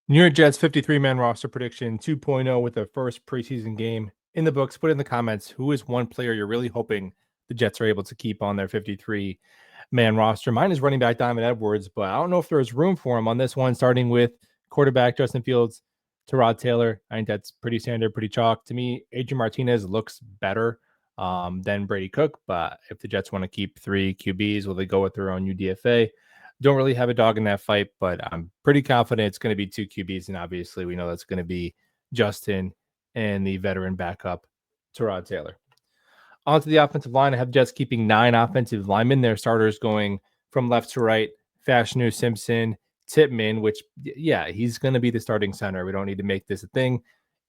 New York Jets 53-man roster prediction 2.0 with their first preseason game in the books. Put in the comments who is one player you're really hoping the Jets are able to keep on their 53-man roster. Mine is running back Diamond Edwards, but I don't know if there's room for him on this one, starting with quarterback Justin Fields to Rod Taylor. I think that's pretty standard, pretty chalk. To me, Adrian Martinez looks better than Brady Cook, but if the Jets want to keep three QBs, will they go with their own UDFA? Don't really have a dog in that fight, but I'm pretty confident it's going to be two QBs. And obviously, we know that's going to be Justin and the veteran backup, Tyrod Taylor. On to the offensive line. I have Jets keeping 9 offensive linemen. Their starters going from left to right. Fashanu, Simpson, Tippmann, which, yeah, he's going to be the starting center. We don't need to make this a thing.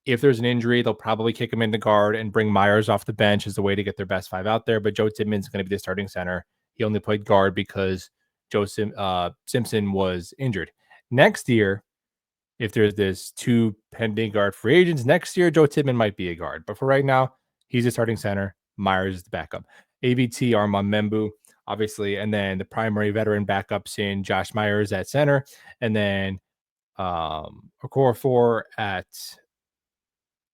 If there's an injury, they'll probably kick him into guard and bring Myers off the bench as a way to get their best 5 out there. But Joe Tippmann's going to be the starting center. He only played guard because Simpson was injured. Next year, if there's this 2 pending guard free agents, next year Joe Tippmann might be a guard. But for right now, he's a starting center. Myers is the backup. AVT, Armand Membu, obviously, and then the primary veteran backups in Josh Myers at center, and then Okorafor at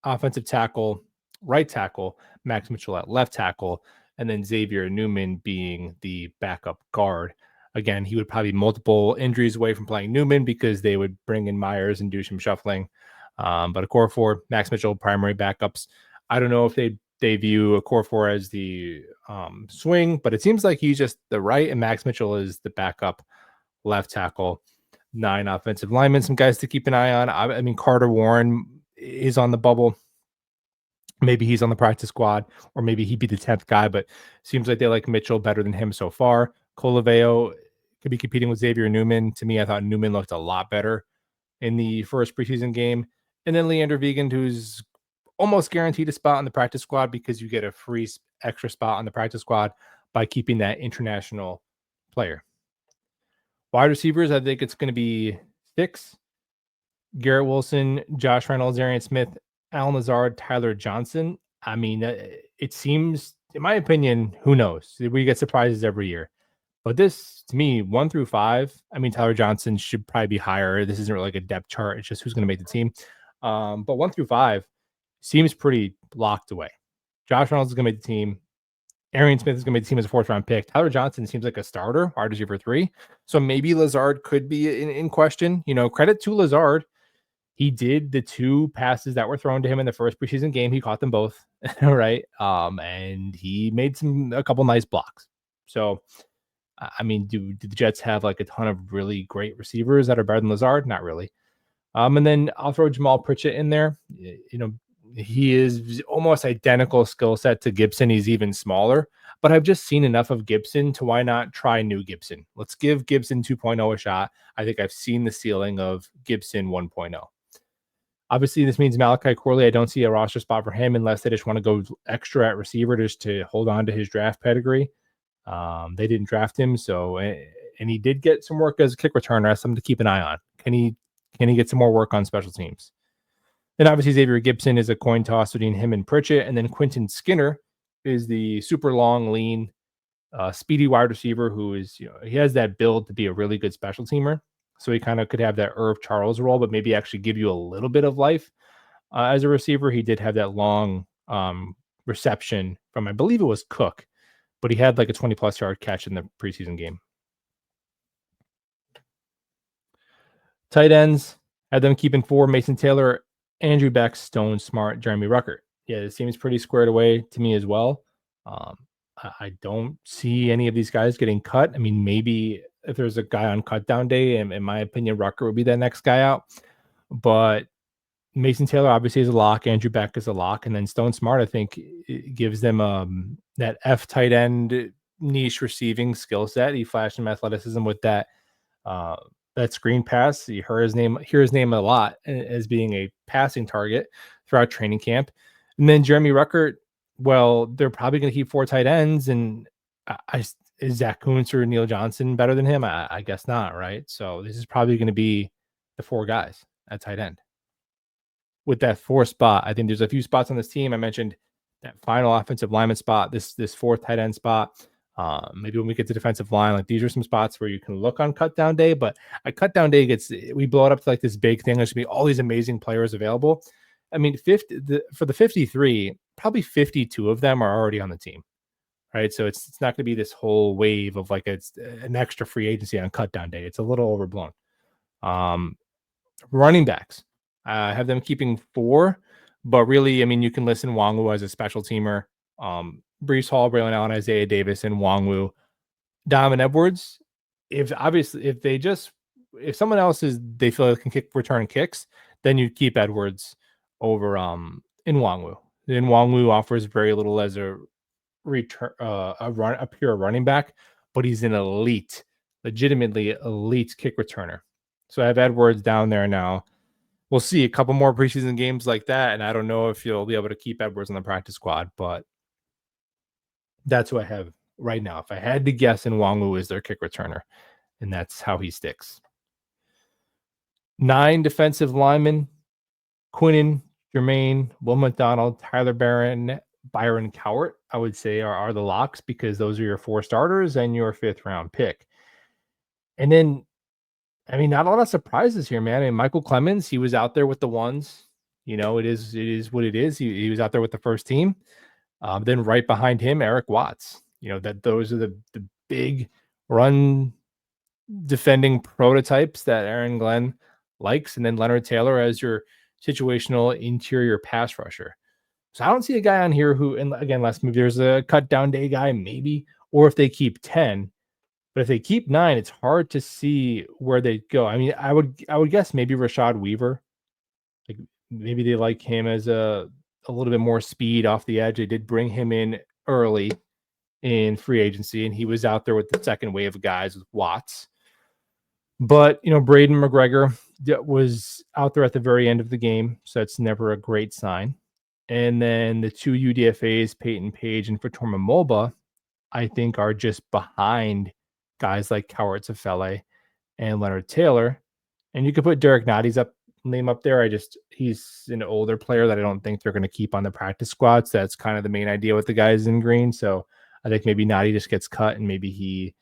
offensive tackle, right tackle, Max Mitchell at left tackle, and then Xavier Newman being the backup guard. Again, he would probably be multiple injuries away from playing Newman because they would bring in Myers and do some shuffling. But Okorafor, Max Mitchell, primary backups. I don't know if they view Okorafor as the swing, but it seems like he's just the right, and Max Mitchell is the backup left tackle. 9 offensive linemen, some guys to keep an eye on. I mean, Carter Warren is on the bubble. Maybe he's on the practice squad, or maybe he'd be the 10th guy, but seems like they like Mitchell better than him so far. Colaveo could be competing with Xavier Newman. To me, I thought Newman looked a lot better in the first preseason game. And then Leander Wiegand, who's almost guaranteed a spot on the practice squad because you get a free extra spot on the practice squad by keeping that international player. Wide receivers, I think it's going to be 6. Garrett Wilson, Josh Reynolds, Arian Smith, Alan Lazard, Tyler Johnson. I mean, it seems, in my opinion, who knows? We get surprises every year. But this, to me, 1 through 5, I mean, Tyler Johnson should probably be higher. This isn't really like a depth chart. It's just who's going to make the team. But 1 through 5 seems pretty locked away. Josh Reynolds is going to make the team. Arian Smith is going to make the team as a 4th-round pick. Tyler Johnson seems like a starter, wide receiver 3. So maybe Lazard could be in question. You know, credit to Lazard. He did the 2 passes that were thrown to him in the first preseason game. He caught them both, right? And he made a couple nice blocks. So, I mean, do the Jets have like a ton of really great receivers that are better than Lazard? Not really. And then I'll throw Jamal Pritchett in there. You know, he is almost identical skill set to Gibson. He's even smaller, but I've just seen enough of Gibson to why not try new Gibson? Let's give Gibson 2.0 a shot. I think I've seen the ceiling of Gibson 1.0. Obviously, this means Malachi Corley. I don't see a roster spot for him unless they just want to go extra at receiver just to hold on to his draft pedigree. They didn't draft him, so and he did get some work as a kick returner. That's something to keep an eye on. Can he get some more work on special teams? Then obviously Xavier Gibson is a coin toss between him and Pritchett, and then Quentin Skinner is the super long, lean, speedy wide receiver who is, you know, he has that build to be a really good special teamer. So he kind of could have that Irv Charles role, but maybe actually give you a little bit of life as a receiver. He did have that long reception from, I believe it was Cook, but he had like a 20-plus yard catch in the preseason game. Tight ends, had them keeping 4, Mason Taylor, Andrew Beck, Stone, Smart, Jeremy Ruckert. Yeah, it seems pretty squared away to me as well. I don't see any of these guys getting cut. I mean, maybe if there's a guy on cut down day, and in my opinion, Rucker would be that next guy out. But Mason Taylor obviously is a lock. Andrew Beck is a lock. And then Stone Smart, I think, it gives them that F tight end niche receiving skill set. He flashed some athleticism with that screen pass. You hear his name a lot as being a passing target throughout training camp. And then Jeremy Ruckert, well, they're probably going to keep 4 tight ends. And is Zach Kuntz or Neil Johnson better than him? I guess not, right? So this is probably going to be the 4 guys at tight end. With that 4th spot, I think there's a few spots on this team. I mentioned that final offensive lineman spot, this 4th tight end spot. Maybe when we get to defensive line, like these are some spots where you can look on cut down day, but a cut down day we blow it up to like this big thing. There's gonna be all these amazing players available. I mean, for the 53, probably 52 of them are already on the team, right? So it's not gonna be this whole wave of like it's an extra free agency on cut down day. It's a little overblown. Running backs, I have them keeping 4, but really, I mean, you can listen Wangwu as a special teamer. Brees Hall, Braylon Allen, Isaiah Davis, and Wangwu. Donovan Edwards, if someone else they feel like can return kicks, then you keep Edwards over Nwangwu. Nwangwu offers very little as a return a pure running back, but he's an legitimately elite kick returner. So I have Edwards down there now. We'll see a couple more preseason games like that, and I don't know if you'll be able to keep Edwards on the practice squad, but that's who I have right now. If I had to guess, Nwangwu is their kick returner, and that's how he sticks. 9 defensive linemen: Quinnen, Jermaine, Will McDonald, Tyler Barron, Byron Cowart, I would say are the locks because those are your 4 starters and your 5th round pick. And then, I mean, not a lot of surprises here, man. I mean, Michael Clemens, he was out there with the ones. You know, it is what it is. He was out there with the first team. Then right behind him, Eric Watts. You know, those are the big run defending prototypes that Aaron Glenn likes. And then Leonard Taylor as your situational interior pass rusher. So I don't see a guy on here who, and again, last movie, there's a cut down day guy, maybe, or if they keep 10. But if they keep 9, it's hard to see where they go. I mean, I would guess maybe Rashad Weaver. Like maybe they like him as a little bit more speed off the edge. They did bring him in early in free agency, and he was out there with the second wave of guys with Watts. But, you know, Braden McGregor was out there at the very end of the game, so that's never a great sign. And then the 2 UDFAs, Peyton Page and Fatorma Mulba, I think are just behind guys like Cowart Safele and Leonard Taylor. And you could put Derek Notty's name up there. He's an older player that I don't think they're going to keep on the practice squad. So that's kind of the main idea with the guys in green. So I think maybe Notty just gets cut and maybe he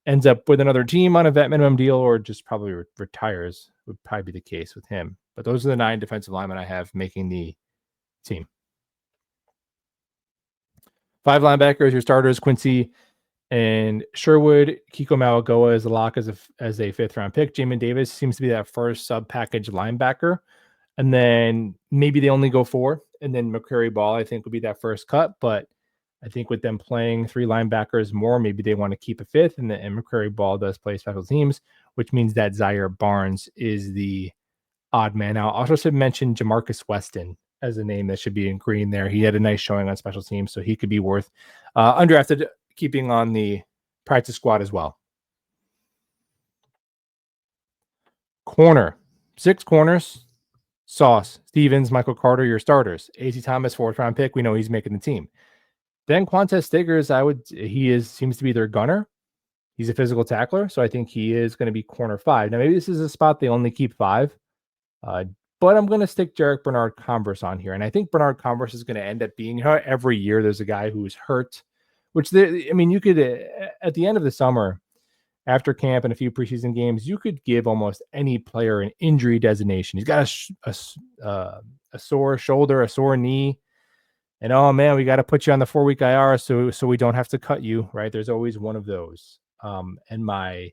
ends up with another team on a vet minimum deal or just probably retires would probably be the case with him. But those are the 9 defensive linemen I have making the team. 5 linebackers, your starters, Quincy and Sherwood. Kiko Malagoa is a lock as a 5th round pick. Jamin Davis seems to be that first sub package linebacker. And then maybe they only go 4. And then McCrary Ball, I think, would be that first cut. But I think with them playing 3 linebackers more, maybe they want to keep a 5th. And McCrary Ball does play special teams, which means that Zaire Barnes is the odd man out. I also should mention Jamarcus Weston as a name that should be in green there. He had a nice showing on special teams, so he could be worth undrafted keeping on the practice squad as well. Corner, 6 corners. Sauce, Stevens, Michael Carter, your starters. A.C. Thomas, 4th round pick. We know he's making the team. Then Quantez Stiggers, seems to be their gunner. He's a physical tackler, so I think he is going to be corner 5. Now, maybe this is a spot they only keep 5. But I'm going to stick Jarek Bernard Converse on here. And I think Bernard Converse is going to end up being, every year there's a guy who's hurt, you could, at the end of the summer, after camp and a few preseason games, you could give almost any player an injury designation. He's got a sore shoulder, a sore knee. And, oh, man, we got to put you on the 4-week IR so we don't have to cut you, right? There's always one of those. And my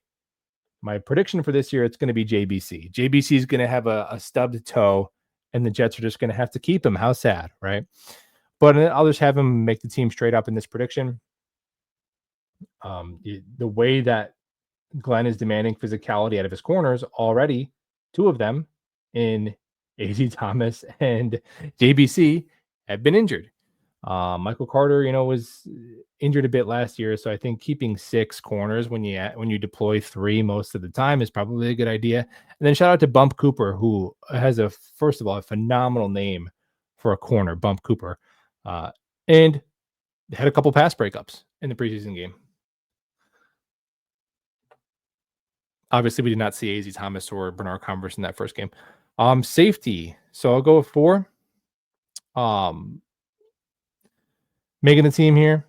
prediction for this year, it's going to be JBC. JBC is going to have a stubbed toe, and the Jets are just going to have to keep him. How sad, right? But I'll just have him make the team straight up in this prediction. The way that Glenn is demanding physicality out of his corners already, 2 of them in A.Z. Thomas and JBC have been injured. Michael Carter, was injured a bit last year, so I think keeping 6 corners when you deploy 3 most of the time is probably a good idea. And then shout out to Bump Cooper, who has first of all a phenomenal name for a corner, Bump Cooper, and had a couple pass breakups in the preseason game. Obviously, we did not see A.Z. Thomas or Bernard Converse in that first game. Safety, so I'll go with 4. Making the team here,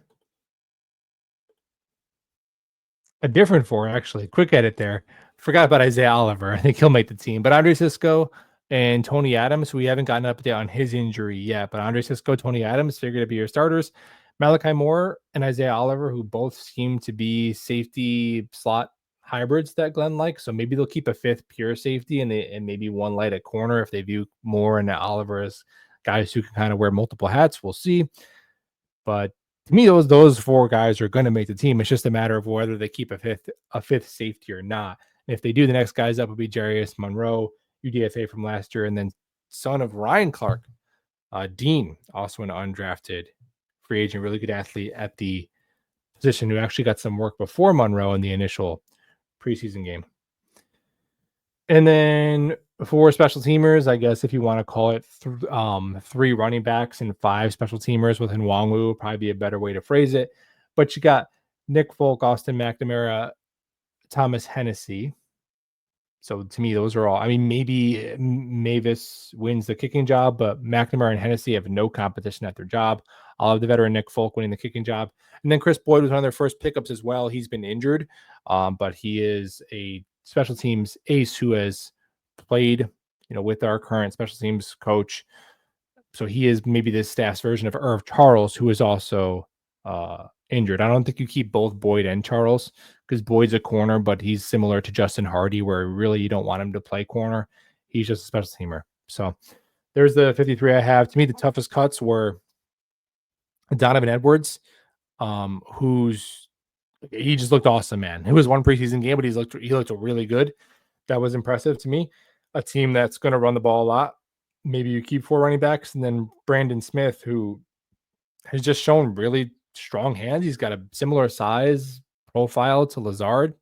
A different four, actually. Quick edit there. Forgot about Isaiah Oliver. I think he'll make the team. But Andre Cisco and Tony Adams, we haven't gotten an update on his injury yet. But Andre Cisco, Tony Adams, figured to be your starters. Malachi Moore and Isaiah Oliver, who both seem to be safety slot hybrids that Glenn likes. So maybe they'll keep a fifth pure safety and maybe one light at corner if they view Moore and Oliver as guys who can kind of wear multiple hats. We'll see. But to me, those four guys are going to make the team. It's just a matter of whether they keep a fifth safety or not. And if they do, the next guys up will be Jarius Monroe, UDFA from last year, and then son of Ryan Clark, Dean, also an undrafted free agent, really good athlete at the position who actually got some work before Monroe in the initial preseason game. And then for special teamers, I guess if you want to call it three running backs and five special teamers with Nwangwu would probably be a better way to phrase it. But you got Nick Folk, Austin McNamara, Thomas Hennessy. So to me, those are all. I mean, maybe Mavis wins the kicking job, but McNamara and Hennessy have no competition at their job. I'll have the veteran Nick Folk winning the kicking job. And then Chris Boyd was one of their first pickups as well. He's been injured, but he is a special teams ace who has played, with our current special teams coach. So he is maybe the staff's version of Irv Charles, who is also injured. I don't think you keep both Boyd and Charles because Boyd's a corner, but he's similar to Justin Hardy, where really you don't want him to play corner. He's just a special teamer. So there's the 53 I have. To me, the toughest cuts were Donovan Edwards, he just looked awesome, man. It was one preseason game, but he looked really good. That was impressive to me. A team that's going to run the ball a lot. Maybe you keep four running backs, and then Brandon Smith, who has just shown really strong hands. He's got a similar size profile to Lazard.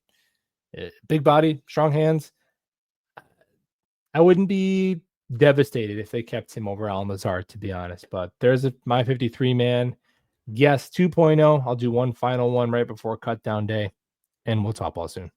Big body, strong hands. I wouldn't be devastated if they kept him over Alan Lazard, to be honest. But there's my 53 man. Yes, 2.0. I'll do one final one right before cut down day, and we'll talk all soon.